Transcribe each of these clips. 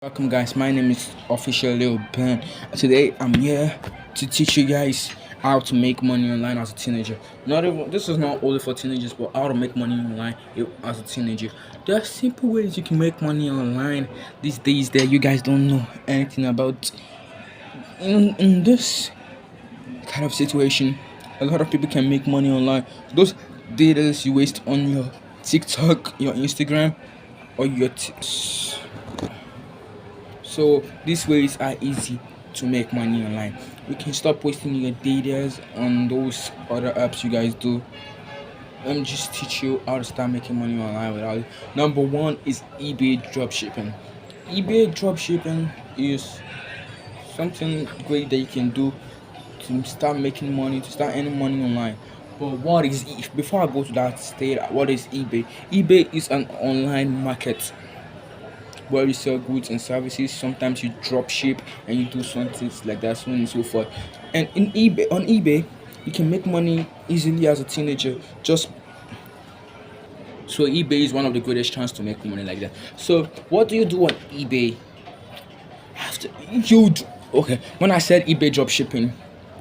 Welcome, guys. My name is Official Lil Ben. Today, I'm here to teach you guys how to make money online as a teenager. Not even this is not only for teenagers, but how to make money online as a teenager. There are simple ways you can make money online these days that you guys don't know anything about. In this kind of situation, a lot of people can make money online. Those data you waste on your TikTok, your Instagram, or your so these ways are easy to make money online. You can stop wasting your data on those other apps you guys do. Let me just teach you how to start making money online without it. Number one is eBay dropshipping. eBay dropshipping is something great that you can do to start making money, to start earning money online. But before I go to that state, what is eBay? eBay is an online market where you sell goods and services. Sometimes you drop ship and you do something like that, so on and so forth. And on eBay, you can make money easily as a teenager. Just so eBay is one of the greatest chance to make money like that. So what do you do on eBay? After you do, okay. When I said eBay drop shipping,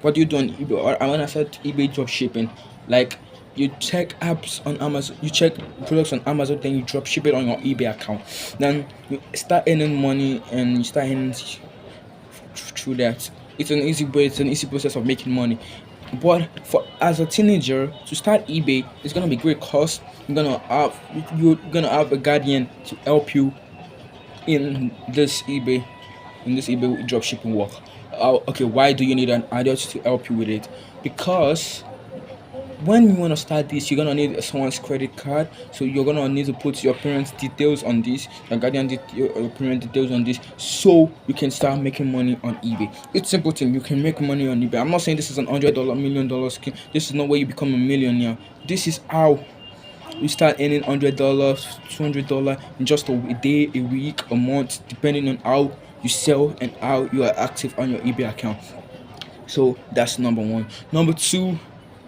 what do you do on eBay? Or when I said eBay drop shipping, like you check apps on Amazon, you check products on Amazon, then you drop ship it on your eBay account. Then you start earning money and you start earning through that. It's an easy way, it's an easy process of making money. But for as a teenager to start eBay, it's gonna be great cause you're gonna have a guardian to help you in this eBay dropshipping work. Okay, why do you need an adult to help you with it? Because when you want to start this, you're gonna need someone's credit card. So you're gonna need to put your parents' details on this, your parent details on this, so you can start making money on eBay. It's simple thing. You can make money on eBay. I'm not saying this is an $100 $1 million scheme. This is not where you become a millionaire. This is how you start earning $100, $200 in just a day, a week, a month, depending on how you sell and how you are active on your eBay account. So that's number one. Number two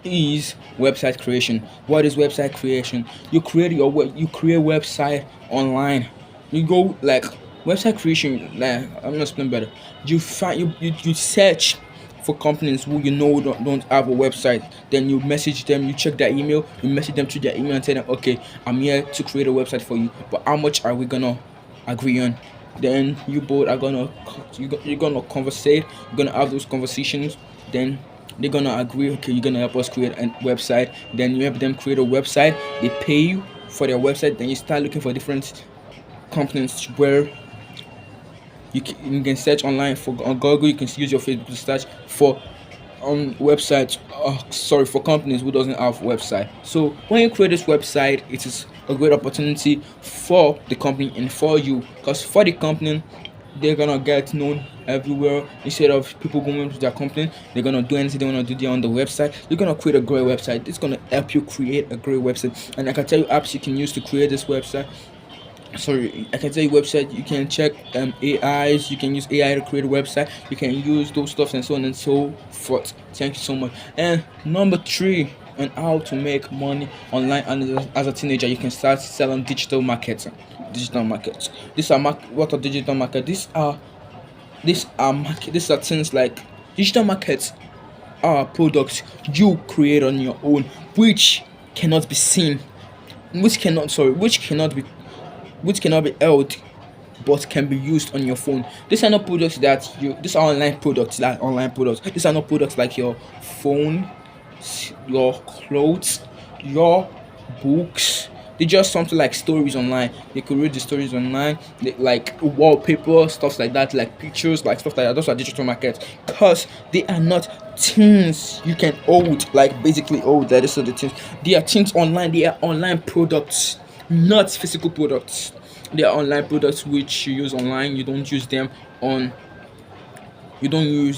is website creation. What is website creation? You create website online. You go like website creation. Like I'm gonna explain better. You find you search for companies who you know don't have a website. Then you message them. You check their email. You message them through their email and tell them, okay, I'm here to create a website for you. But how much are we gonna agree on? Then you both are you're gonna conversate. You're gonna have those conversations. Then they're gonna agree, okay, you're gonna help us create a website. Then you help them create a website. They pay you for their website. Then you start looking for different companies where you can search online on Google. You can use your Facebook to search for websites. Sorry, for companies who doesn't have website. So when you create this website, it is a great opportunity for the company and for you, because for the company, they're gonna get known everywhere. Instead of people going to their company, they're gonna do anything they wanna do there on the website. You're gonna create a great website. It's gonna help you create a great website. And I can tell you apps you can use to create this website. Sorry, I can tell you website. You can check AIs. You can use AI to create a website. You can use those stuff and so on and so forth. Thank you so much. And number three, on how to make money online, and as a teenager, you can start selling digital marketing. Digital markets. What are digital market? These are things like digital markets are products you create on your own, which cannot be seen, which cannot be held, but can be used on your phone. These are not products these are online products. These are not products like your phone, your clothes, your books. They just something like stories online. They could read the stories online, like wallpaper, stuff like that, like pictures, like stuff like that. Those are digital markets, because they are not things you can hold, like basically hold. That is the things. They are things online. They are online products, not physical products. They are online products which you use online. You don't use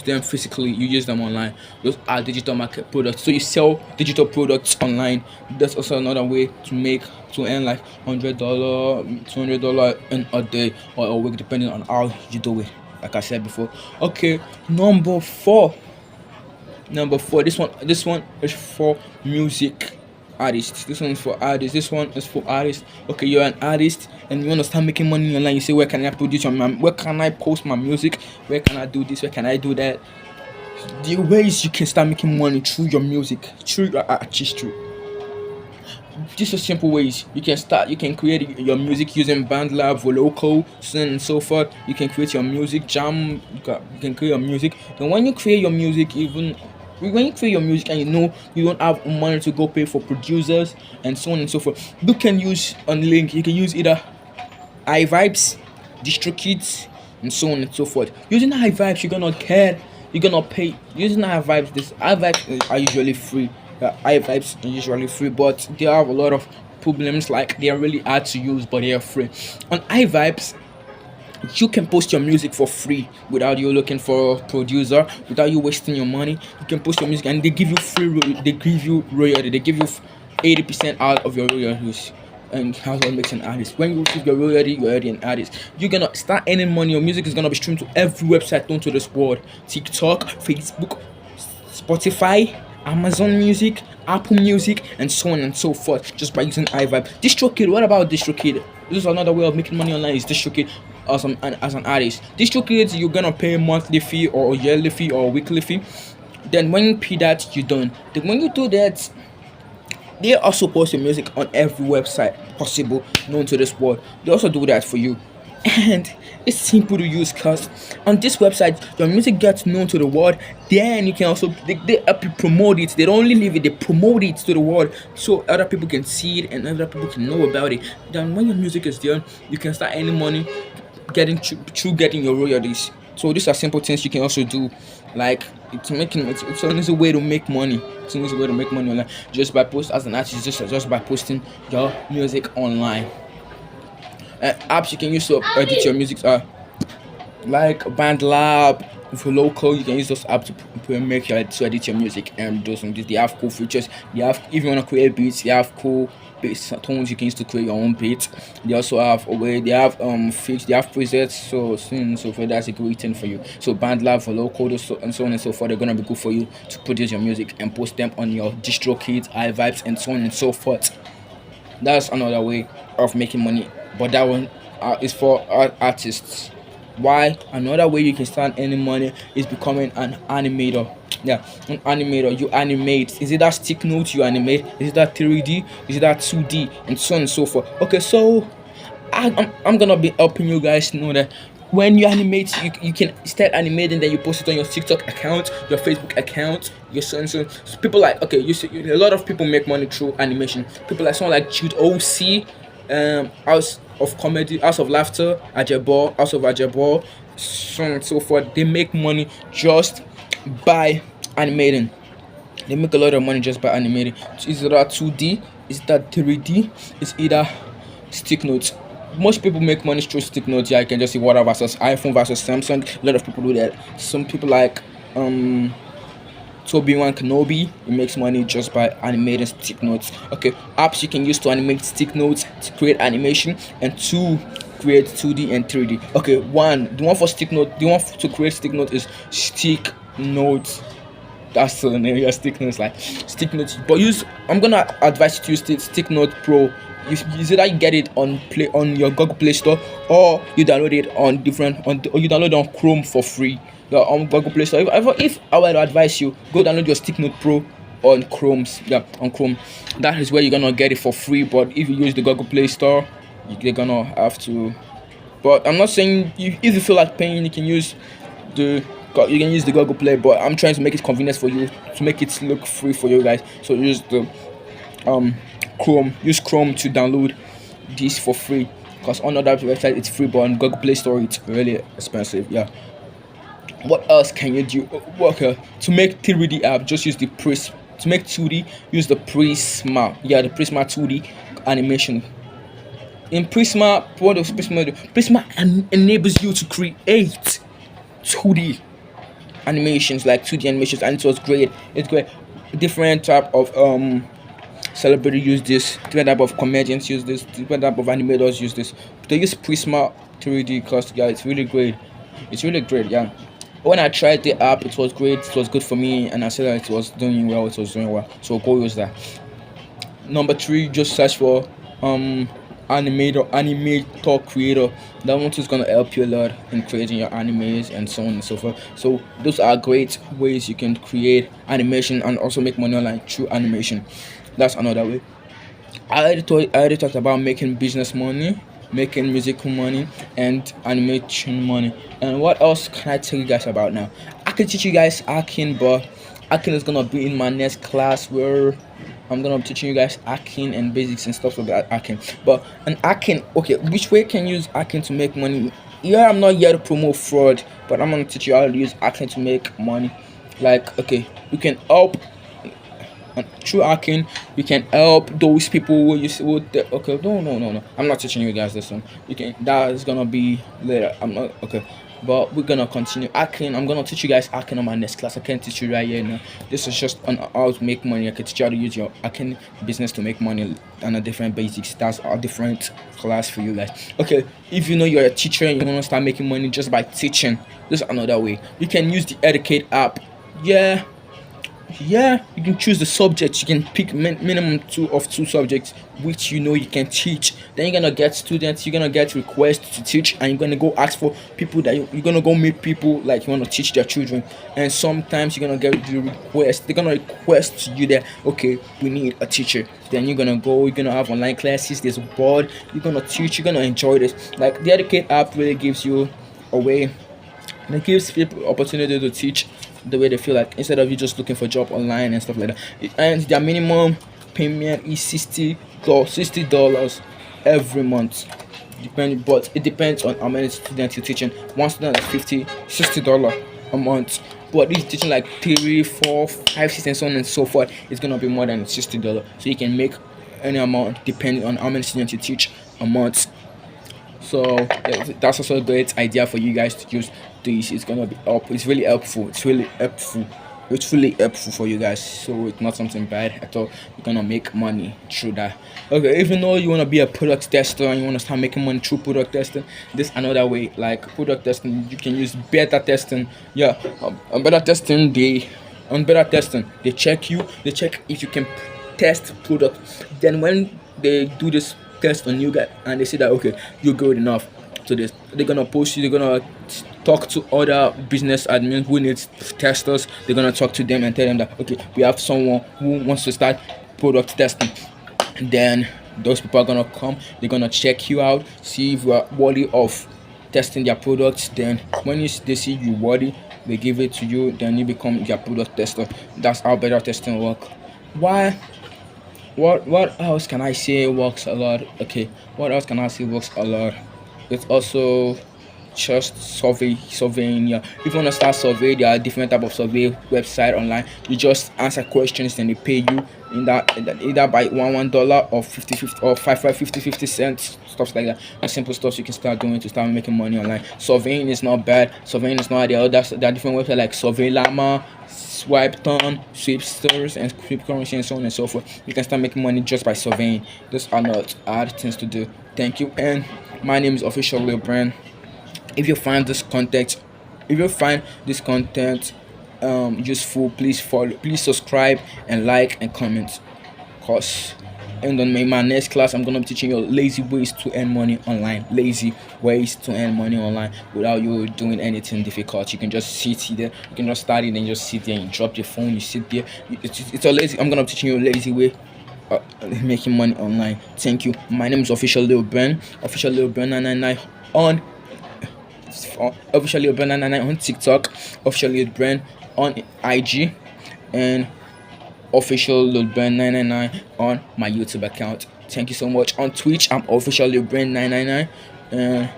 them physically, you use them online. Those are digital market products. So you sell digital products online. That's also another way to earn like $100, $200 in a day or a week, depending on how you do it, like I said before. Okay, number four, this one is for music artists. This one is for artists. This one is for artists. Okay, you're an artist and you want to start making money online, you say, where can I produce where can I post my music, where can I do this, where can I do that. The ways you can start making money through your music, through your artistry. These are simple ways you can create your music using BandLab, Voloco, so on and so forth. You can create your music jam, you can create your music. Then when you create your music, even when you create your music and you know you don't have money to go pay for producers and so on and so forth, you can use on link, you can use either iVibes, DistroKid, and so on and so forth. Using iVibes, you're gonna care, you're gonna pay. Using iVibes, this iVibes are usually free. iVibes are usually free, but they have a lot of problems. Like they are really hard to use, but they are free. On iVibes, you can post your music for free without you looking for a producer, without you wasting your money. You can post your music, and they give you they give you royalty. They give you 80% out of your royalties. And how what makes an artist. When you receive your royalty, you're already an artist. You're gonna start earning money. Your music is gonna be streamed to every website known to this world: TikTok, Facebook, Spotify, Amazon Music, Apple Music, and so on and so forth, just by using iVibe. DistroKid, what about DistroKid? This is another way of making money online, is DistroKid as an artist. DistroKid, you're gonna pay a monthly fee or a yearly fee or a weekly fee. Then when you pay that, you're done. Then when you do that, they also post your music on every website possible known to this world. They also do that for you. And it's simple to use, because on this website your music gets known to the world. Then you can also they help you promote it. They don't only leave it, they promote it to the world so other people can see it and other people can know about it. Then when your music is done, you can start earning money through getting your royalties. So these are simple things you can also do. Like it's an easy way to make money. It's an easy way to make money online, just by post as an artist, just by posting your music online. Apps you can use to edit your music are like BandLab, Voloco. You can use those apps to edit your music and do some. They have cool features. They have, if you want to create beats, they have cool bass tones you can use to create your own beats. They also have a way. They have they have presets. So for that's a great thing for you. So BandLab, Voloco, and so on and so forth, they're gonna be good for you to produce your music and post them on your DistroKid, iVibes, and so on and so forth. That's another way of making money, but that one is for artists. Why? Another way you can start earning money is becoming an animator. Yeah, an animator. You animate. Is it that stick note you animate? Is it that 3D? Is it that 2D? And so on and so forth. Okay, so I'm gonna be helping you guys know that when you animate, you can start animating, then you post it on your TikTok account, your Facebook account, your so. People like, okay, you see, a lot of people make money through animation. People like someone like Jude OC, House of Comedy, House of Laughter, Ajabo, House of Ajabo, so on and so forth. They make money just by animating. They make a lot of money just by animating. Is that 2D? Is that 3D? It's either stick notes. Most people make money through stick notes. Yeah, I can just see water versus iPhone versus Samsung. A lot of people do that. Some people like Toby-Wan Kenobi, he makes money just by animating stick notes. Okay, apps you can use to animate stick notes, to create animation, and to create 2D and 3D. Okay, the one for stick note, the one to create stick note is Stick Notes. That's the name. Yeah, Stick Notes, like Stick Notes. But I'm gonna advise you to use Stick Note Pro. Is it that you get it on your Google Play Store, or you download it on or you download it on Chrome for free. On Google Play Store. If I were to advise you, go download your Stick Note Pro on Chrome. Yeah, on Chrome. That is where you're gonna get it for free. But if you use the Google Play Store, you're gonna have to. But I'm not saying if you feel like paying, you can use the Google Play. But I'm trying to make it convenient for you, to make it look free for you guys. So use the Chrome. Use Chrome to download this for free. Because on other website it's free, but on Google Play Store it's really expensive. Yeah. What else can you do? Okay, to make 3D app, just use the Prisma. To make 2D, use the Prisma. Yeah, the Prisma 2D animation. In Prisma, what does Prisma do? Prisma enables you to create 2D animations, like 2D animations, and it was great. It's great. Different type of celebrity use this. Different type of comedians use this. Different type of animators use this. They use Prisma 3D because yeah, it's really great. It's really great. Yeah. When I tried the app, it was great. It was good for me, and I said that it was doing well. So go use that. Number 3, just search for animator creator. That one is gonna help you a lot in creating your animes and so on and so forth. So those are great ways you can create animation and also make money online through animation. That's another way. I already talked about making business money, making musical money, and animation money. And what else can I tell you guys about now? I can teach you guys hacking, but hacking is gonna be in my next class where I'm gonna be teaching you guys hacking and basics and stuff like that. Hacking, but an hacking, okay, which way can you use hacking to make money? Yeah, I'm not here to promote fraud, but I'm gonna teach you how to use hacking to make money. Like, okay, you can help and through hacking we can help those people who you see with the, okay, no, I'm not teaching you guys this one. You can, that is gonna be later. I'm not, okay, but we're gonna continue hacking. I'm gonna teach you guys hacking on my next class. I can't teach you right here now. This is just on how to make money. I can teach you how to use your hacking business to make money on a different basics. That's a different class for you guys. Okay, if you know you're a teacher and you want to start making money just by teaching, this is another way. You can use the Educate app. Yeah, yeah, you can choose the subjects. You can pick minimum two subjects which you know you can teach. Then you're gonna get students, you're gonna get requests to teach, and you're gonna go ask for people that you're gonna go meet people like you want to teach their children. And sometimes you're gonna get the request, they're gonna request you that, okay, we need a teacher. Then you're gonna go, you're gonna have online classes, there's a board, you're gonna teach, you're gonna enjoy this. Like the Educate app really gives you a way, and it gives people opportunity to teach the way they feel like, instead of you just looking for job online and stuff like that. And their minimum payment is $60 every month. Depend, but it depends on how many students you're teaching. One student is $60 a month. But if you're teaching like 3, 4, 5, 6 and so on and so forth, it's gonna be more than $60. So you can make any amount depending on how many students you teach a month. So yeah, that's also a great idea for you guys to use this. It's gonna be help. It's really helpful. It's really helpful for you guys. So it's not something bad at all. You're gonna make money through that. Okay, even though you wanna be a product tester and you wanna start making money through product testing, this another way. Like product testing, you can use beta testing. Yeah, beta testing. On beta testing, they check you. They check if you can test product. Then when they do this test on you guys and they say that, okay, you're good enough to this, they're gonna post you, they're gonna talk to other business admins who needs testers. They're gonna talk to them and tell them that, okay, we have someone who wants to start product testing. And then those people are gonna come, they're gonna check you out, see if you are worthy of testing their products. Then when they see you worthy, they give it to you, then you become their product tester. That's how beta testing work. Why? What else can I say works a lot? Okay, what else can I say works a lot? It's also just surveying. Yeah, if you wanna start survey, there are different type of survey website online. You just answer questions, then they pay you in that either by $1 or 50 or 50 cents, stuff like that. And simple stuff you can start doing to start making money online. Surveying is not bad. Surveying is not ideal. There are different websites like Survey Llama, Swipeton, Sweepsters, and cryptocurrency, and so on and so forth. You can start making money just by surveying. Those are not hard things to do. Thank you, and my name is Official Lil Brand. If you find this content, useful, please follow, please subscribe and like and comment. Cause and then in my next class, I'm gonna be teaching you lazy ways to earn money online. Lazy ways to earn money online without you doing anything difficult. You can just sit there. You can just study, then just sit there and drop your phone. You sit there. It's a lazy. I'm gonna be teaching you a lazy way. Making money online. Thank you. My name is Official Lil Ben. Official Lil Ben 999 on Official Lil Ben 999 on TikTok. Official Lil Ben on IG, and Official Lil Ben 999 on my YouTube account. Thank you so much. On Twitch, I'm Official Lil Ben 999. And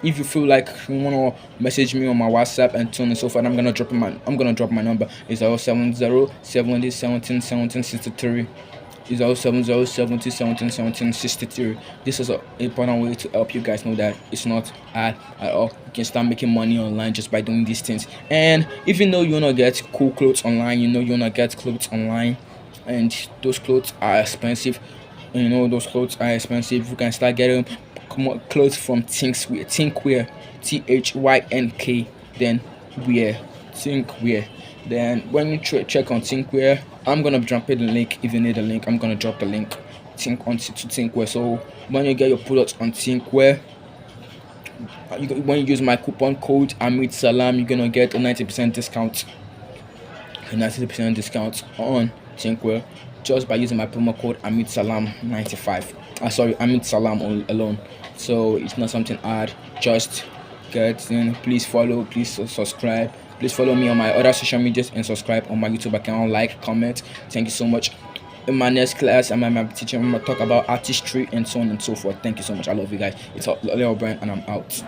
if you feel like you wanna message me on my WhatsApp and so on and so forth, I'm gonna drop my number. It's 070 70 17 17 63. It's 070 70 17 17 63. This is an important way to help you guys know that it's not hard at all. You can start making money online just by doing these things. And if you know you wanna get cool clothes online, and those clothes are expensive. You can start getting clothes from Thinkwear, THYNK. Then wear, Thinkwear. Then when you check on Thinkwear, I'm gonna drop the link. If you need a link, I'm gonna drop the link Thinkware. So when you get your products on Thinkware, when you use my coupon code Amit Salam, you're gonna get a 90% discount. A 90% discount on Thinkware just by using my promo code Amit Salam 95. Sorry, Amit Salam alone. So it's not something hard. Just get in. Please follow. Please subscribe. Please follow me on my other social medias and subscribe on my YouTube account. Like, comment. Thank you so much. In my next class, I'm teaching. I'm gonna talk about artistry and so on and so forth. Thank you so much. I love you guys. It's Leo Brand, and I'm out.